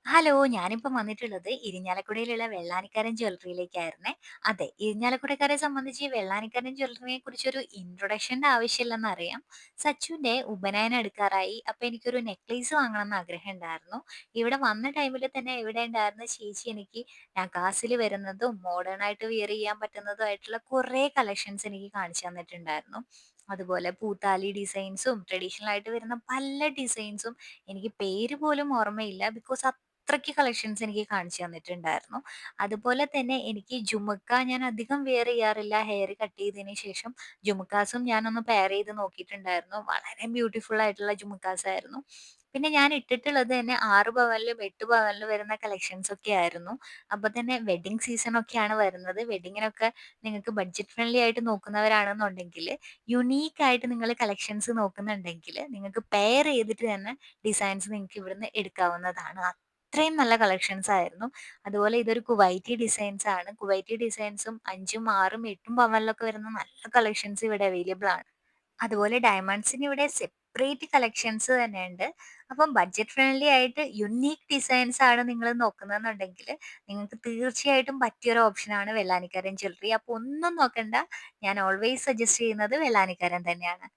Hello, ഞാനിപ്പം വന്നിട്ടുള്ളത് ഇരിഞ്ഞാലക്കുടയിലുള്ള വെള്ളാനിക്കാരൻ ജ്വല്ലറിയിലേക്കായിരുന്നേ. അതെ, ഇരിഞ്ഞാലക്കുടക്കാരെ സംബന്ധിച്ച് ഈ വെള്ളാനിക്കാരൻ ജ്വല്ലറിനെ കുറിച്ചൊരു ഇൻട്രൊഡക്ഷന്റെ ആവശ്യമില്ലെന്നറിയാം. സച്ചുവിന്റെ ഉപനയനം അടുക്കാറായി. അപ്പൊ എനിക്കൊരു നെക്ലേസ് വാങ്ങണമെന്ന് ആഗ്രഹമുണ്ടായിരുന്നു. ഇവിടെ വന്ന ടൈമിൽ തന്നെ ഇവിടെ ഉണ്ടായിരുന്ന ചേച്ചി എനിക്ക് നഗാസിൽ വരുന്നതും മോഡേൺ ആയിട്ട് വിയർ ചെയ്യാൻ പറ്റുന്നതും ആയിട്ടുള്ള കുറേ കളക്ഷൻസ് എനിക്ക് കാണിച്ചു തന്നിട്ടുണ്ടായിരുന്നു. അതുപോലെ പൂത്താലി ഡിസൈൻസും ട്രഡീഷണൽ ആയിട്ട് വരുന്ന പല ഡിസൈൻസും എനിക്ക് പേര് പോലും ഓർമ്മയില്ല. ബിക്കോസ് അത്രയ്ക്ക് കളക്ഷൻസ് എനിക്ക് കാണിച്ചു തന്നിട്ടുണ്ടായിരുന്നു. അതുപോലെ തന്നെ എനിക്ക് ജുമുക്ക ഞാൻ അധികം വെയർ ചെയ്യാറില്ല. ഹെയർ കട്ട് ചെയ്തതിന് ശേഷം ജുമുക്കാസും ഞാനൊന്ന് പെയർ ചെയ്ത് നോക്കിയിട്ടുണ്ടായിരുന്നു. വളരെ ബ്യൂട്ടിഫുൾ ആയിട്ടുള്ള ജുമുക്കാസ് ആയിരുന്നു. പിന്നെ ഞാൻ ഇട്ടിട്ടുള്ളത് തന്നെ 6 പവനിലും 8 പവനിലും വരുന്ന കളക്ഷൻസ് ഒക്കെ ആയിരുന്നു. അപ്പൊ തന്നെ വെഡ്ഡിംഗ് സീസൺ ഒക്കെയാണ് വരുന്നത്. വെഡ്ഡിങ്ങിനൊക്കെ നിങ്ങൾക്ക് ബഡ്ജറ്റ് ഫ്രണ്ട്ലി ആയിട്ട് നോക്കുന്നവരാണെന്നുണ്ടെങ്കിൽ യുണീക്ക് ആയിട്ട് നിങ്ങൾ കളക്ഷൻസ് നോക്കുന്നുണ്ടെങ്കിൽ നിങ്ങൾക്ക് പെയർ ചെയ്തിട്ട് തന്നെ ഡിസൈൻസ് നിങ്ങൾക്ക് ഇവിടുന്ന് എടുക്കാവുന്നതാണ്. അത്രയും നല്ല കളക്ഷൻസ് ആയിരുന്നു. അതുപോലെ ഇതൊരു കുവൈറ്റി ഡിസൈൻസ് ആണ്. കുവൈറ്റി ഡിസൈൻസും 5ഉം 6ഉം 8ഉം പവനിലൊക്കെ വരുന്ന നല്ല കളക്ഷൻസ് ഇവിടെ അവൈലബിൾ ആണ്. അതുപോലെ ഡയമണ്ട്സിന് ഇവിടെ സെപ്പറേറ്റ് കളക്ഷൻസ് തന്നെയുണ്ട്. അപ്പം ബഡ്ജറ്റ് ഫ്രണ്ട്ലി ആയിട്ട് യുണീക്ക് ഡിസൈൻസ് ആണ് നിങ്ങൾ നോക്കുന്നതെന്നുണ്ടെങ്കിൽ നിങ്ങൾക്ക് തീർച്ചയായിട്ടും പറ്റിയൊരു ഓപ്ഷനാണ് വെള്ളാനിക്കാരൻ ജ്വല്ലറി. അപ്പോൾ ഒന്നും നോക്കണ്ട, ഞാൻ ഓൾവേസ് സജസ്റ്റ് ചെയ്യുന്നത് വെള്ളാനിക്കാരൻ തന്നെയാണ്.